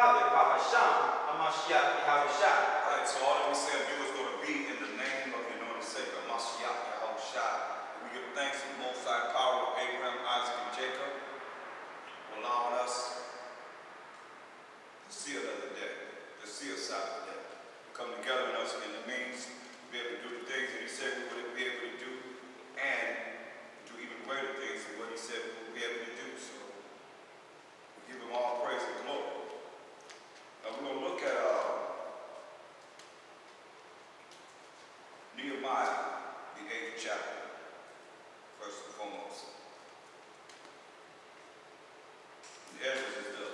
Father, Bahasham, Hamashiach Yahushua. Right, so all that we say and do is going to be in the name of your anointed Savior, Hamashiach Yahushua. We give thanks to the Most High power of Abraham, Isaac, and Jacob for allowing us to see another day, to see a Sabbath day, to come together in us in the means to be able to do the things that He said we would be able to do, and do even greater things than what He said we would be able to do. So we give Him all praise and glory. Now we're going to look at Nehemiah, the 8th chapter, first and foremost. Ezra is the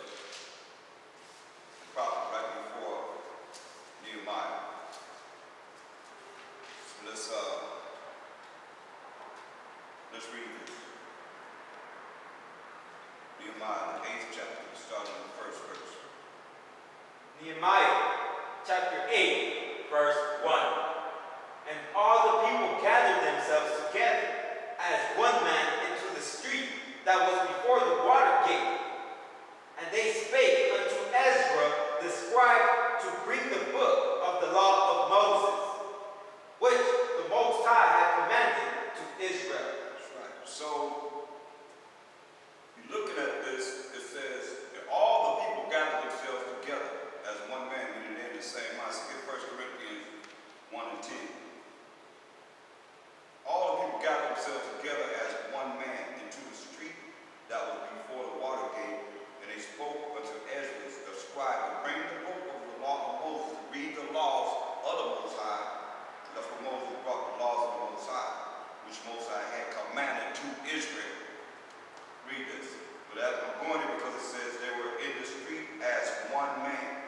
prophet right before Nehemiah. So let's read this. Nehemiah, the 8th chapter, starting in the first verse. Nehemiah, chapter 8, verse 1. And all the people gathered themselves together as one man into the street that was before the water gate. And they spake unto Ezra the scribe to bring the book of the law of Moses, which the Most High had commanded to Israel. That's right. So, you're looking at this, it says that all the people gathered themselves together as one man, meaning they're in the same mind. So get 1 Corinthians 1 and 10. All the people gathered themselves together as one man into the street that was before the water gate, and they spoke unto Ezra the scribe to bring the book of the law of Moses, to read the laws of the Most High. That's what Moses brought, the laws of the Most High, which Most High had commanded to Israel. Read this. But I'm going here because it says they were in the street as one man.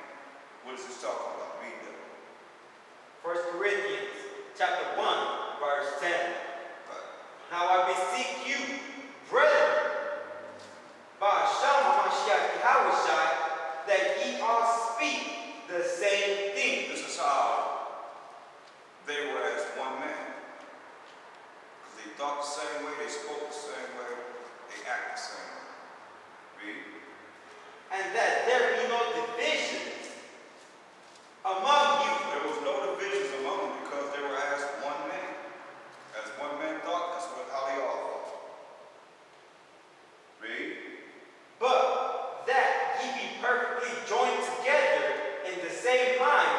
What is this talking about? Read that. 1 Corinthians chapter 1, verse 10. Right. Now I beseech you, brethren, by Hashem HaMashiach Yahushua, that ye all speak the same thing. This is how they were as one man. Because they thought the same way, they spoke the same way, they act the same way. Read. And that there be no divisions among you. There was no divisions among them because they were as one man. As one man thought, that's how they all thought. Read. But that ye be perfectly joined together in the same mind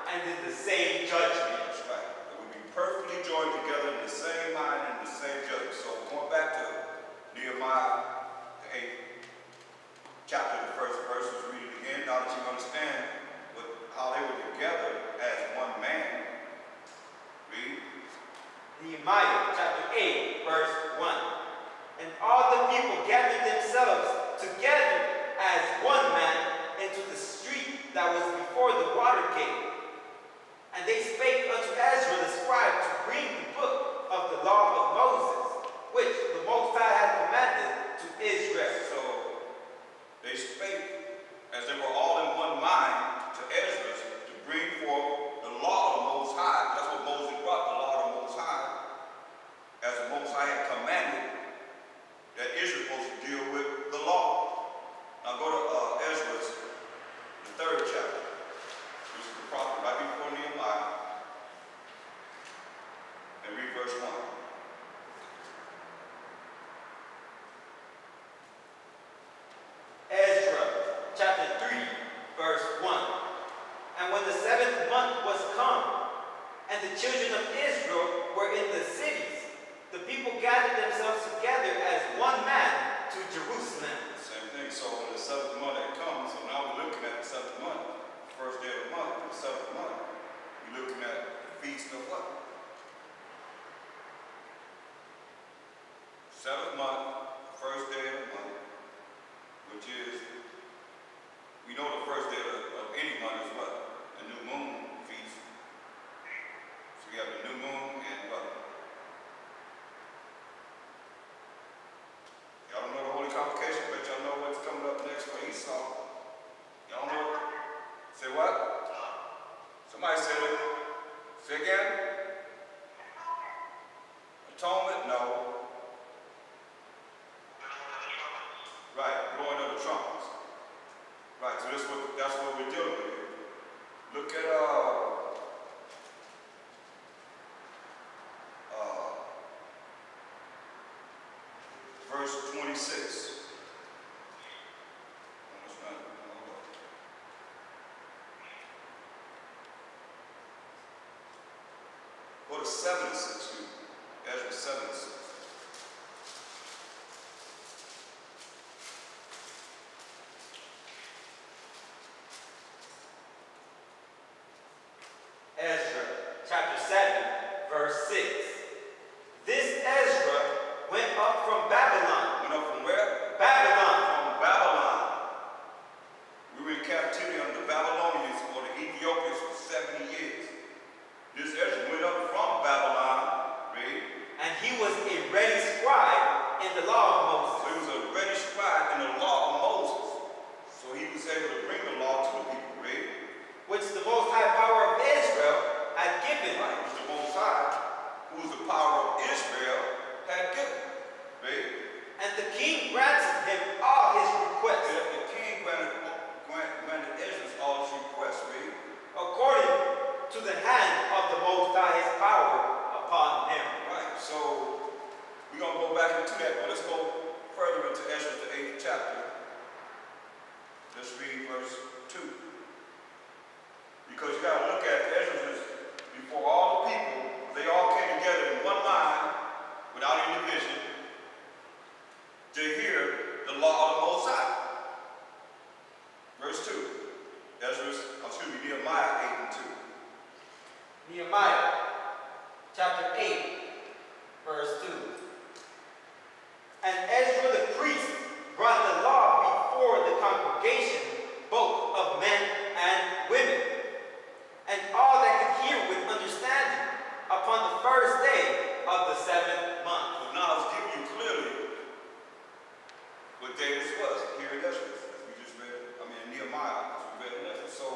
and in the same judgment. That's right. That we be perfectly joined together in the same mind and the same judgment. So going back to Nehemiah, the 8th chapter, the first verse, let's read it again. Now that you understand how they were together as one man. Read. Nehemiah chapter 8, verse 1. And all the people gathered themselves together as one man into the street that was before the water gate. And they spake unto Ezra the scribe to bring the book of the law of Moses, which the Most High had commanded to Israel. So they spake as they were all in one mind to Ezra to bring forth the law of the Most High. That's what Moses brought, the law of the Most High. As the Most High had commanded that Israel was supposed to deal with the law. Now go to Ezra, the 3rd chapter, which is the prophet right before Nehemiah, and read verse 1. Ezra chapter 3, verse 1. And when the 7th month was come, and the children of Israel were in the cities, the people gathered themselves together as one man to Jerusalem. Same thing. So when the 7th month had come, so now we're looking at the 7th month, the first day of the month, the 7th month. We're looking at the feast of what? 7th month, the first day of the month, which is, we know the first day of any month is what? The new moon feast. So we have the new moon and what? Y'all don't know the holy convocation, but y'all know what's coming up next for Esau. Y'all know it? Say what? Somebody said it. Say again? Atonement? No. Right, blowing of the trumpets. Right, so that's verse 26. Go to 76, Ezra 76. Ezra chapter 7, verse 6. This Ezra went up from Babylon. Went up from where? Babylon. From Babylon. We were in captivity under the Babylonians or the Ethiopians for 70 years. This Ezra went up from Babylon, read. And he was a ready scribe in the law of Moses. So he was a ready scribe in the law of Moses. So he was able to bring the law to the people, read. Which the Most High power of Israel had given. Right, which the Most High, who was the power of Israel, had given. Read. And the king granted him all his requests. Yeah, the king granted Ezra all his requests, read. According to the hand of the Most High, his power upon him. Right, so we're going to go back into that, but let's go further into Ezra, the 8th chapter. Let's read verse 2. Because you got to look at Ezra before all the people, they all came together in one mind, without any division, to hear the law of the Most High. Verse 2. Nehemiah 8 and 2. Nehemiah chapter 8, verse 2. And Ezra the priest brought the law before the congregation, both of men and women, and all that could hear with understanding, upon the first day of the 7th month. So now it's giving you clearly what day this was here in Ezra. We just read, Nehemiah, as we read in Ezra. So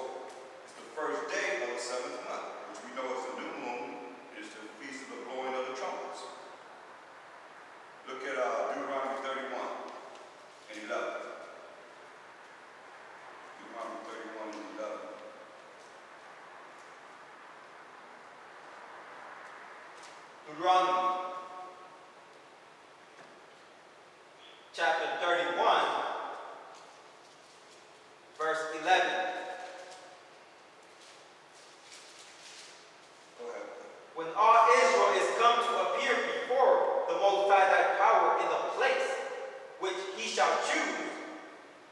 it's the first day of the 7th month, which we know is the new moon, is the feast of the blowing of the trumpets. Look at Deuteronomy 31 and 11. Deuteronomy 31 and 11. Deuteronomy chapter 31, verse 11. Go ahead. When all Israel is come to appear before the Most High thy power in the place which he shall choose,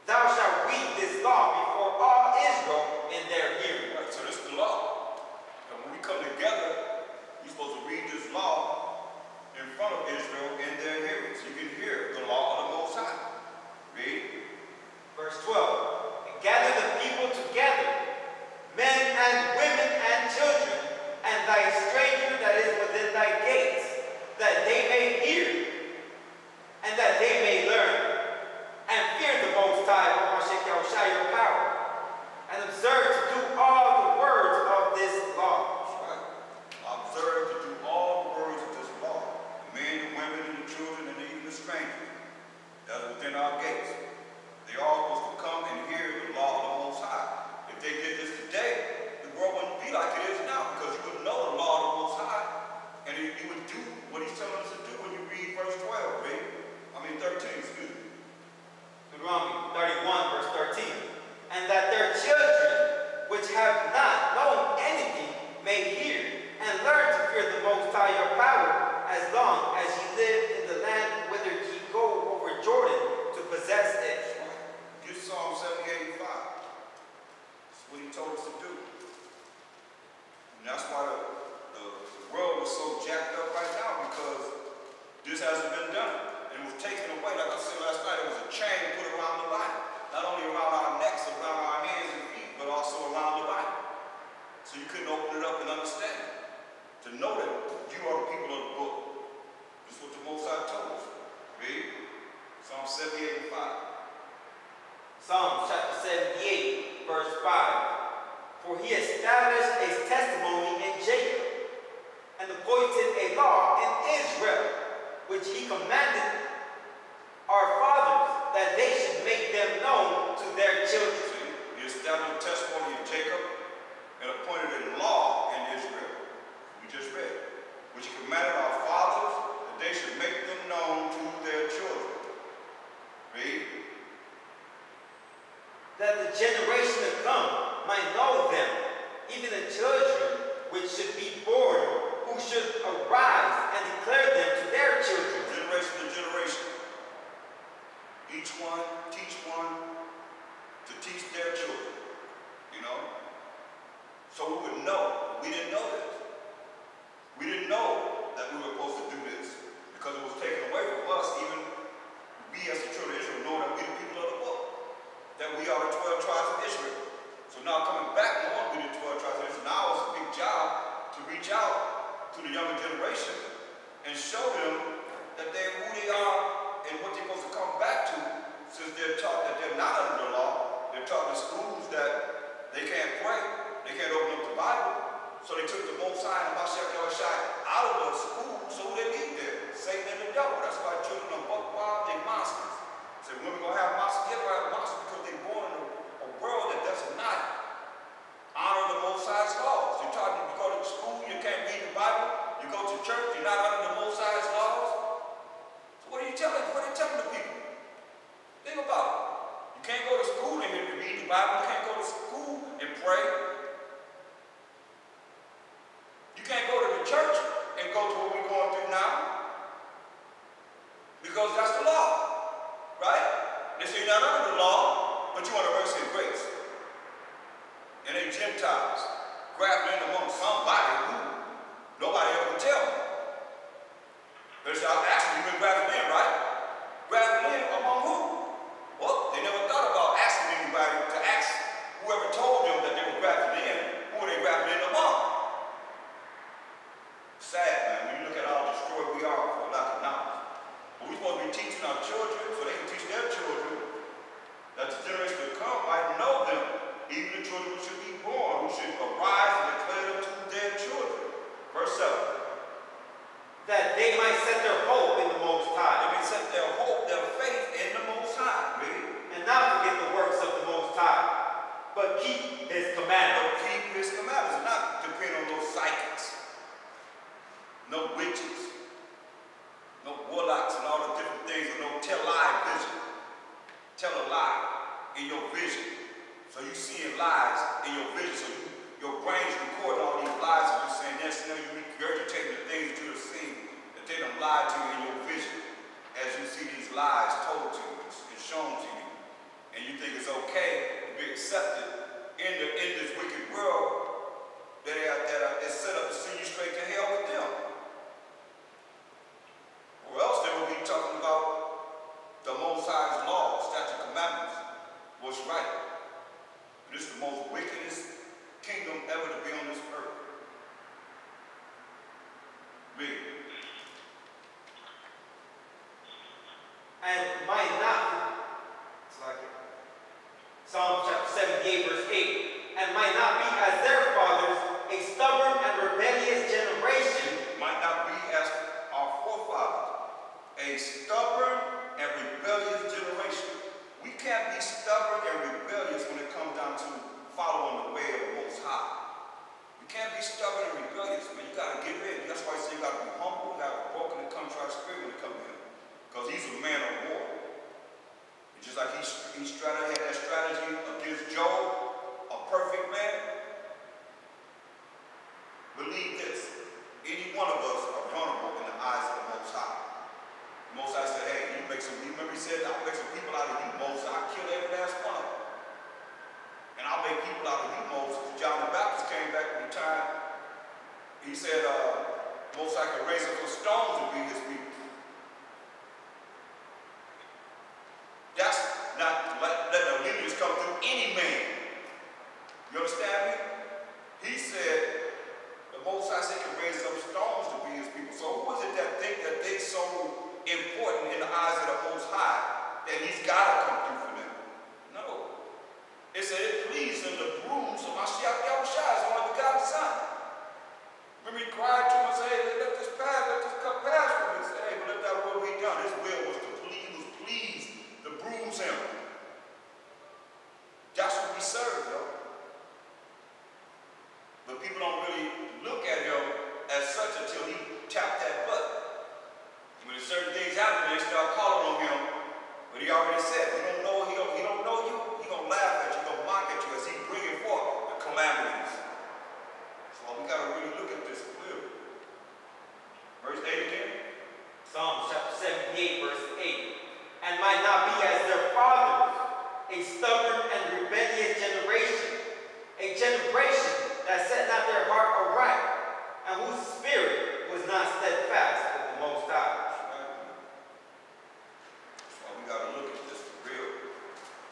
thou shalt read this law before all Israel in their hearing. Right, so this is the law. And when we come together, we're supposed to read this law in front of Israel in their hearing. So you can hear the law of the Most High. Read. Verse 12. And gather the people together, men and women and children, and thy stranger that is within thy gates, that they may hear, and that they may learn, and fear the Most High, your power, and observe to do all the words of this law. That's right. Observe to do all the words of this law. The men, the women, and the children, and even the strangers that are within our gates. They all supposed to come and hear the law of the Most High. If they did this today, the world wouldn't be like it is now, because you would know the law of the Most High, and you would do what he's telling us to do when you read verse 12, right? 13, excuse me. Deuteronomy 31, verse 13. And that their children, which have not known anything, may hear and learn to fear the Most High your power, as long as ye live in the land whither ye go over Jordan to possess it. Get Psalm 78:5. That's what he told us to do. And that's why the world is so jacked up right now, because this hasn't been done. And it was taken away, like I said last night, it was a chain put around the Bible. Not only around our necks, around our hands and feet, but also around the Bible. So you couldn't open it up and understand it. To know that you are the people of the book. This is what the Most High told us. Read. Psalm 78:5. Psalm chapter 78, verse 5. For he established a testimony in Jacob, and appointed a law in Israel, which he commanded our fathers, that they should make them known to their children. See, he established a testimony in Jacob and appointed a law in Israel. We just read. Which he commanded our fathers that they should make them known to their children. They can't open up the Bible. So they took the Most High and Mashiach out of the school, so they meet there. Satan and the devil. That's why children are buck wild, they monsters. So when we're going to have monsters, they're going to have monsters because they're born in a world that does not honor the Most High's laws. You're taught you go to school, you can't read the Bible. You go to church, you're not under the Most High's laws. So what are you telling? What are you telling the people? Think about it. You can't go to school and read the Bible. You can't go to school and pray. You can't go to the church and go to what we're going through now. Because that's the law. Right? They say you're not under the law, but you want mercy and grace. And they Gentiles grappling among somebody who nobody ever tell them. But y'all actually been grappling in, right? Grappling in among who? Well, they never thought about asking anybody to ask whoever told them that they were grappling in, who were they grappling in among? Sad, man, when you look at how destroyed we are for lack of knowledge. But we're supposed to be teaching our children so they can teach their children that the generation to come might know them. Even the children who should be born, who should arise and declare them to their children. Verse 7. That they might set their hope in the Most High. They may set their hope, their faith in the Most High. Really? And not forget the works of the Most High, but keep His commandments. But keep His commandments, not depend on those psychics, no witches, no warlocks and all the different things, and no tell lie vision. Tell a lie in your vision. So you seeing lies in your vision. So your brain's recording all these lies that you're saying. Next thing you regurgitating the things that you have seen, that they done lied to you in your vision. As you see these lies told to you and shown to you. And you think it's okay to be accepted in this wicked world that is set up to send you straight to hell with them. Or else they will be talking about the Most High's law, statute, commandments, what's right. This is the most wickedest kingdom ever to be on this earth. Read. And might not, it's like Psalm chapter 78, verse 8, and might not be as their fathers, a stubborn and rebellious generation. Might not be as our forefathers, a stubborn and rebellious generation. We can't be stubborn and rebellious when it comes down to following the way of the Most High. You can't be stubborn and rebellious, man. You got to give in. That's why I say you got to be humble, you got to have a broken and contrite spirit when it comes to Him. Because He's a man of war. And just like he had that strategy against Job, a perfect man, believe this. Any one of us are vulnerable in the eyes of the Most High. The Most High said, hey, you remember He said, I'll make some people out of you, Moses. I'll kill every last one of them. And I'll make people out of you, Moses. John the Baptist came back from the time. He said, Most High could raise up some stones to be His people. That's not letting the lineage come through any man. You understand me? He said, the Most High said can raise up stones to be His people. So who is it that think that they're so important in the eyes of the Most High that He's got to come through for them? No. It said it pleased Him to bruise of Mashiach Yahushua's only begotten Son. Remember He cried to Him and said, hey, let this cup pass from me. He said, hey, but let that will be done. His will was to please to bruise Him. That's what we serve, though. But people don't really look at Him as such until He tapped that button. When certain things happen, they start calling on Him. But He already said, He don't know you, He gonna laugh at you, He gonna mock at you as He bringing forth the calamities. So we gotta really look at this clearly. Verse 8 again. Psalm chapter 78, verse 8. And might not be as their fathers, a stubborn and rebellious generation, a generation that set not their heart aright, and whose spirit was not steadfast with the Most High. That's why we got to look at this for real.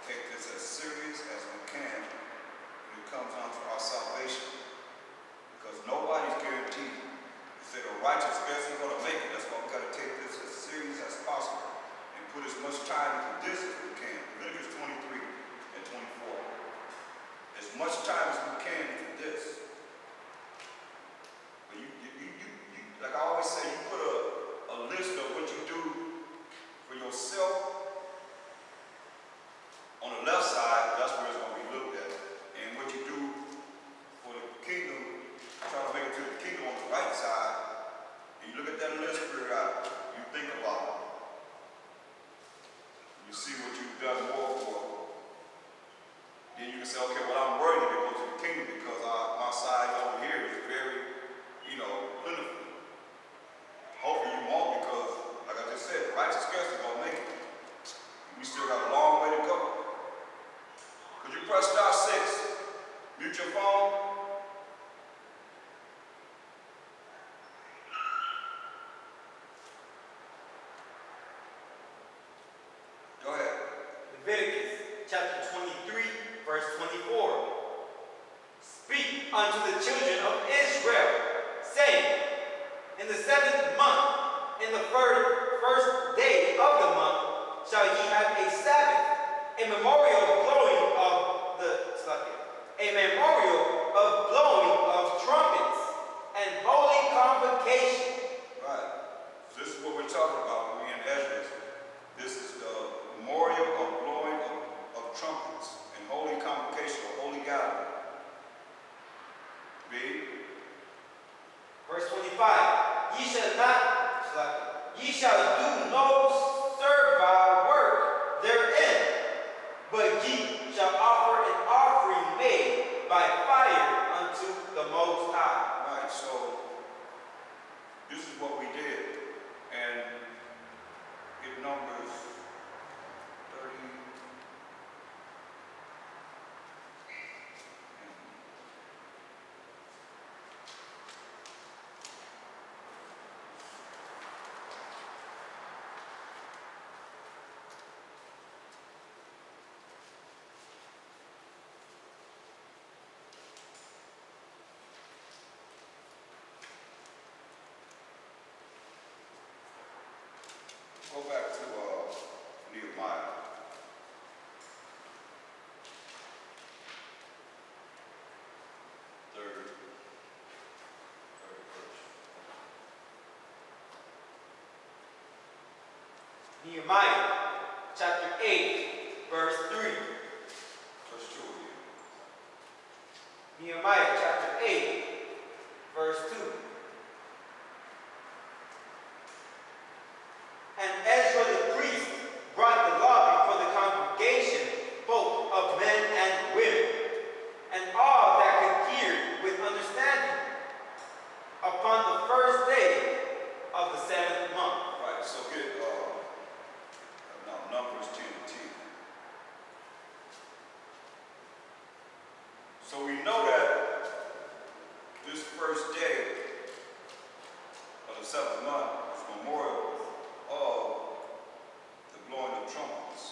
Take this as serious as we can when it comes down to our salvation. Because nobody's guaranteed. They say the righteous isn't going to make it. That's why we got to take this as serious as possible and put as much time into this as we can. Leviticus 23 and 24. As much time as we can into this. But you like I always say, you put a list of what you do for yourself on the left side, that's where it's going to be looked at. And what you do for the kingdom, trying to make it to the kingdom on the right side, and you look at that list periodically, you think about it. You see what you've done more for. Then you can say, okay, well, I'm worthy to go to the kingdom because my side over here is very, plentiful. Hopefully you won't because, like I just said, the righteous scarcely going to make it. We still got a long way to go. Could you press star 6? Mute your phone. Go ahead. Leviticus chapter 23, verse 24. Speak unto the children of Israel, saying, in the 7th month, in the first day of the month, shall ye have a Sabbath, a memorial of trumpets, and holy convocation. Right. So this is what we're talking about when we're in Ezra. This is the memorial of blowing of trumpets and holy convocation or holy gathering. Read. Verse 25. Ye shall do no servile work therein, but ye shall offer an offering made by fire unto the Most High. Right, so this is what we did. And it numbers 30. Go back to Nehemiah. Third verse. Nehemiah chapter 8, verse 3. Verse 2 again. Nehemiah chapter 8, verse 2. And Ezra the priest brought the law before the congregation, both of men and women, and all that could hear with understanding, upon the first day of the 7th month. Right, so get now Numbers 10 and 10. So we know that this first day of the 7th month is memorial of the blowing of trumpets.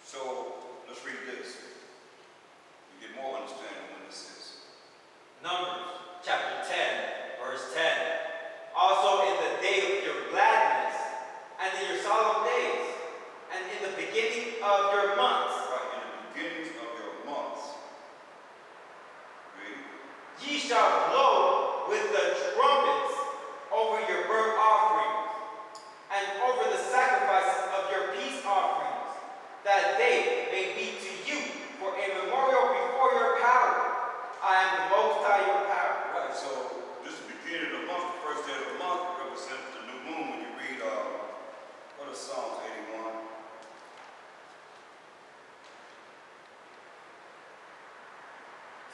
So let's read this. We get more understanding when this is. Numbers chapter 10, verse 10. Also in the day of your gladness, and in your solemn days, and in the beginning of your months. Right, in the beginnings of your months. Read. Ye shall blow with the trumpets over your burnt offerings, and over the sacrifices of your peace offerings, that they may be to you for a memorial before your power. I am the Most High, your power. Right, so this is the beginning of the month. The first day of the month represents the new moon. When you read, what is Psalms 81?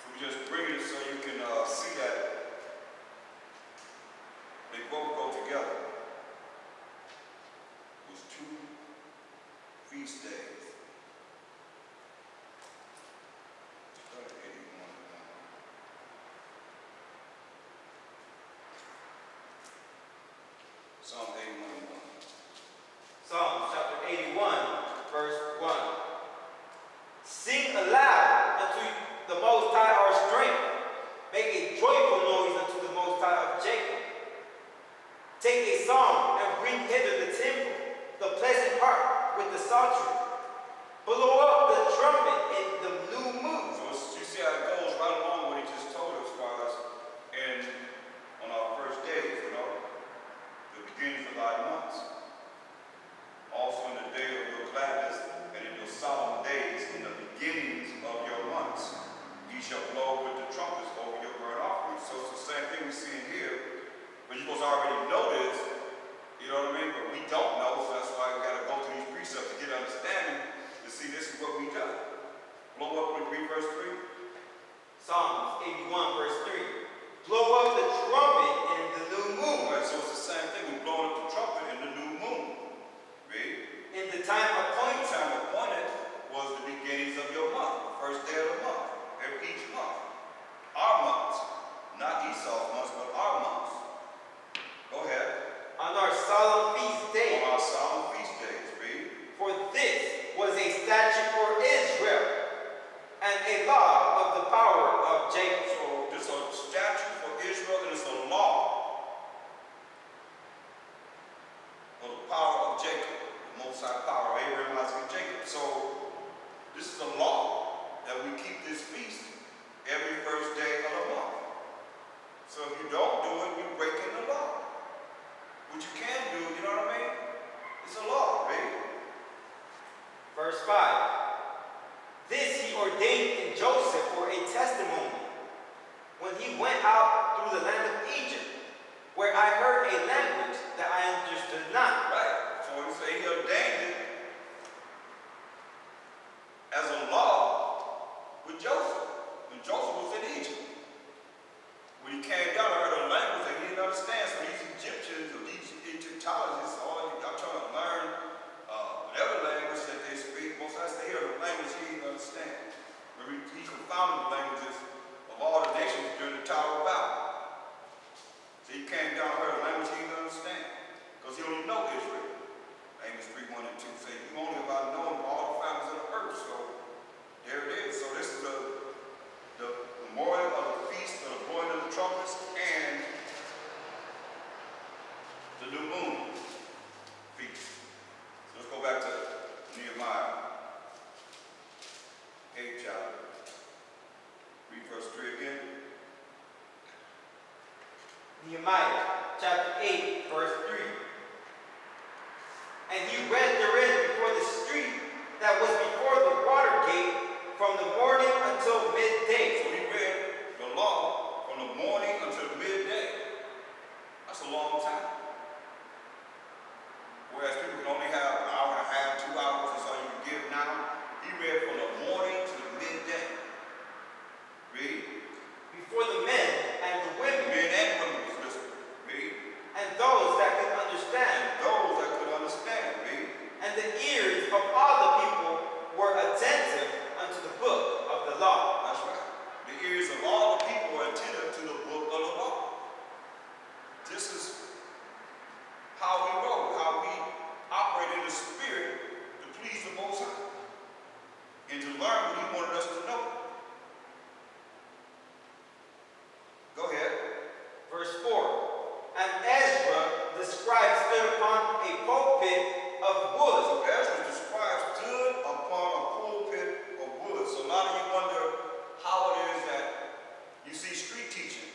So we just bring it so you can see that they both go together. There's 2 feast days. Start at 81. Psalm 81. Psalms chapter 81, verse 1. Sing aloud unto the Most High our strength. Make a joyful noise unto the Most High of Jacob. Take a song and bring hither the timbrel, the pleasant harp with the psaltery. Blow up the trumpet in the new moon. So you see how it goes right along what he just told us, guys, and on our first days, the beginnings of thy months. Also in the day of your gladness and in your solemn days, in the beginnings of your months, ye shall blow with the trumpets over your burnt offerings. So it's the same thing we see in here, but you're supposed to already know this, you know what I mean? But we don't know, so that's why we got to go through these precepts to get understanding, to see this is what we done. Blow up with 3 verse 3. Psalms 81 verse 3. Blow up the trumpet in the new moon. Right, so it's the same thing. We're blowing up the trumpet in the new moon. Read. In the time appointed. The time appointed was the beginnings of your month, the first day of the month, each month. Our months, not Esau's months, but our months. Go ahead. On our solemn feast days. On our solemn feast days, read. For this was a statute for Israel, and a law of the power of Jacob. So this is a statute for Israel, and it's a law of the power of Jacob, the Most High power of Abraham, Isaac, and Jacob. So this is a law that we keep this feast every first day of the month. So if you don't do it, you're breaking the law. What you can do, you know what I mean? It's a law, right? Verse 5. This he ordained in Joseph for a testimony, when he went out through the land of Egypt, where I heard a language that I understood not. Right. So he said he ordained it as a law with Joseph. When Joseph was in Egypt. When he came down, I heard a language that he didn't understand. So these Egyptians or these Egyptologists, all y'all trying to learn whatever language that they speak, most times they hear the language he didn't understand. Remember, he confounded the languages of all the nations during the Thaahwam. So he came down and heard a language he didn't understand. Because he only know Israel. Amos 3:1 and 2 say, you only about knowing all the families of the earth. So there it is. So this is the memorial of the feast of the blowing of the trumpets and the new moon feast. So let's go back to Nehemiah 8 chapter. Read verse 3 again. Nehemiah chapter 8 verse 3. And he read therein before the street that was before the water gate from the morning until midday. So he read the law from the morning until midday. That's a long time. Whereas people can only have an hour and a half, 2 hours, that's all you can give now. He read from the morning to the midday. Read. Before the men and the women. Men and women was listening. Read. And those that could understand. And those that could understand. Read. And the ears of all the people were attentive unto the book of the law. That's right. The ears of all the people were attentive to the book of the law. This is how we roll, how we operate in the spirit to please the Most High and to learn what he wanted us to know. Go ahead. Verse 4. And Ezra the scribe stood upon a pulpit of wood. So Ezra the scribe stood upon a pulpit of wood. So a lot of you wonder how it is that you see street teaching.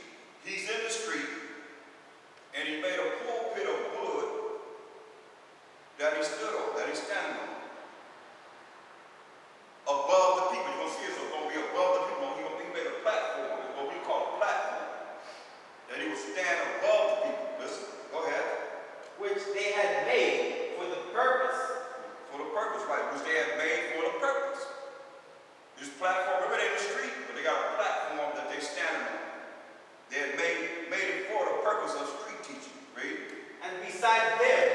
He's in the street and he made a pulpit of wood that he stood on, that he's standing on. Above the people. You're going to see it's going to be above the people. He made a platform. It's what we call a platform. That he would stand above the people. Listen, go ahead. Which they had made for the purpose. For the purpose, right. Which they had made for the purpose. This platform, remember they're in the street, but they got a platform that they standing on. They had made it for the purpose of street teaching. Read. And beside them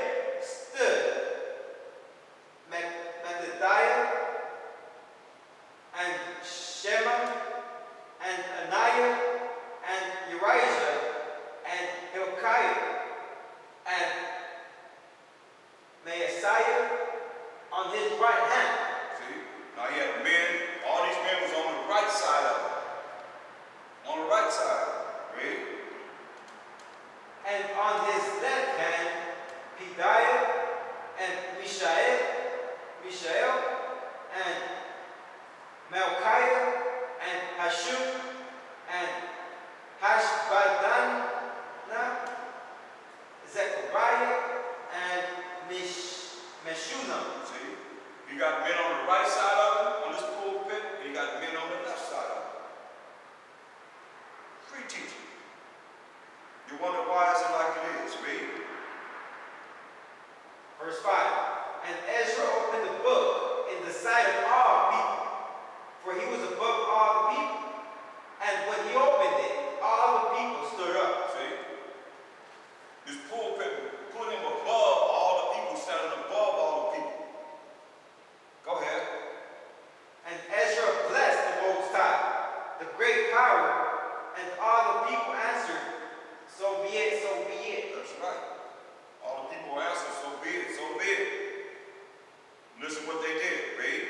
stood Mattithiah and Shema and Ananiah and Uriah and Hilkiah and Maaseiah on his right hand. See? Now he had men, all these men was on the right side of it. On the right side. Read. And on his left hand, Pedaiah and Mishael You got men on the right side of it, on this pulpit, and you got men on the left side of it. Free teaching. You wonder why is it like it is? Read. Verse 5. And Ezra opened the book in the sight of all people, for he was above all the people. And when he opened it, all the people stood up. See? This pulpit put him above all the people, standing above all the people. Go ahead. And Ezra blessed the Most High, the great power, and all the people answered, so be it, so be it. That's right. All the people answered, so be it, so be it. Listen what they did. Read.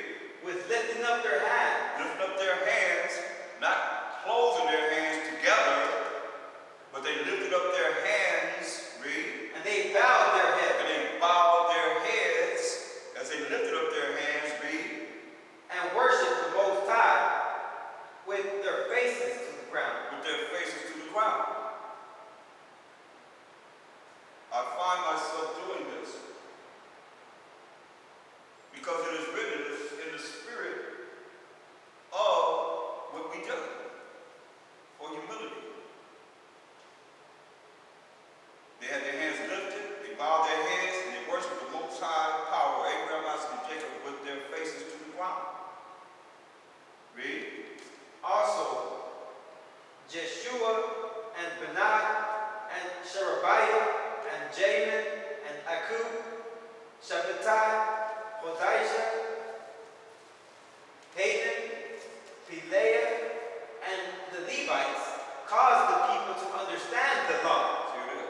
With lifting up their hands. Lifting up their hands, not closing their hands together, but they lifted up their hands. Read. And they bowed their heads. And they bowed their heads as they lifted up their hands. Read. And worshiped the Most High with their faces to the ground. With their faces to the ground. I find myself doing this because it is written in the spirit of what we do for humility. They had their hands lifted, they bowed their heads, and they worshiped the Most High power, Abraham, Isaac, and Jacob, with their faces to the ground. Read. Also, Jeshua and Benaiah and Sherebiah and Jamin and Akub, Shabbatai, Hodijah, Hayden, Peleah, and the Levites caused the people to understand the law. See that?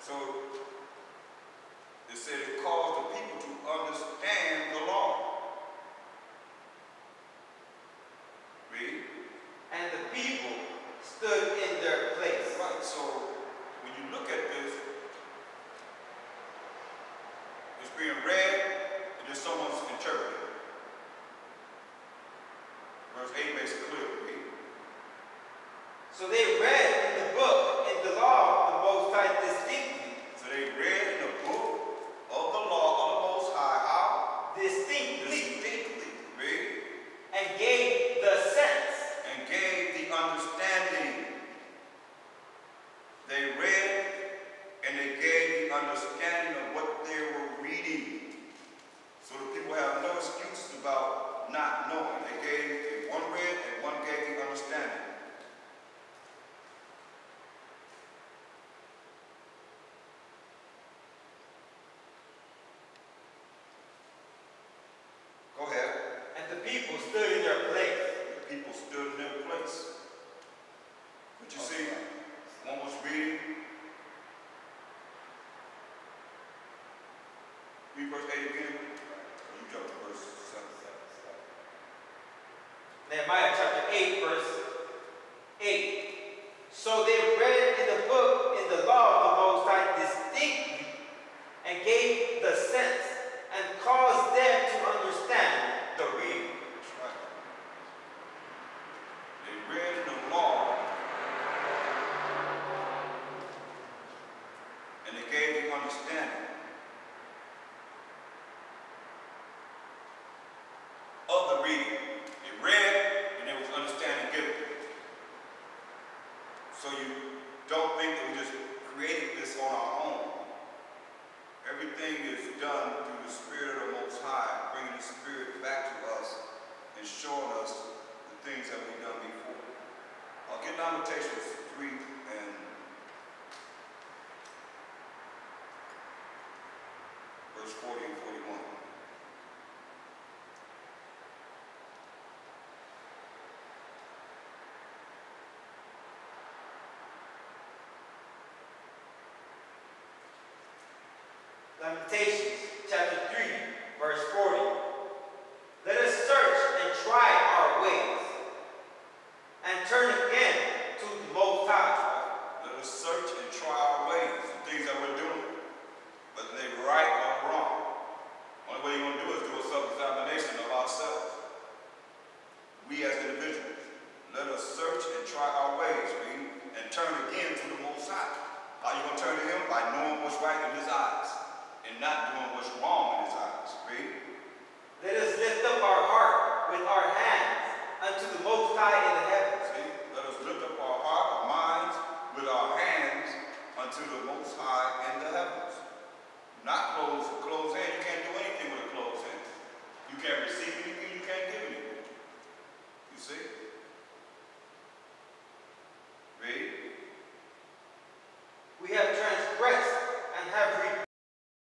So, it said it caused the people to understand the law. Read. And the people stood in their place. Right, so when you look at this, it's being read and then someone's interpreting. Verse 8 makes it clear. Read. So they read in the book, in the law of the Most High distinctly. So they read in the book of the law of the Most High. How? Distinctly. Read. And gave the sense. And gave the understanding. They read and they gave the understanding of what they were reading. So the people have no excuse about not knowing. One read and one gave the understanding. Go ahead. And the people stood in their place. The people stood in their place. But you see, one was reading. Read verse 8 again. Or you jump to verse 7. Nehemiah chapter 8, verse 8. So they read in the book, in the law of the Most High distinctly, and gave the sense, and caused them to understand the reading. That's right. They read in the law, and they gave the understanding of the reading. They read, and there was understanding given. So you don't think that we just created this on our own. Everything is done through the Spirit of the Most High, bringing the Spirit back to us and showing us the things that we've done before. I'll get Lamentations 3 and verse 40 and 41. Lamentations chapter 3, verse 40. Let us search and try our ways, and turn again to the Most High. Let us search and try our ways, the things that we're doing, whether they're right or wrong. Only way you're going to do is do a self-examination of ourselves. We as individuals. Let us search and try our ways, and turn again to the Most High. How are you going to turn to Him? By knowing what's right in His eyes and not doing what's wrong in with our hands unto the Most High in the heavens. See?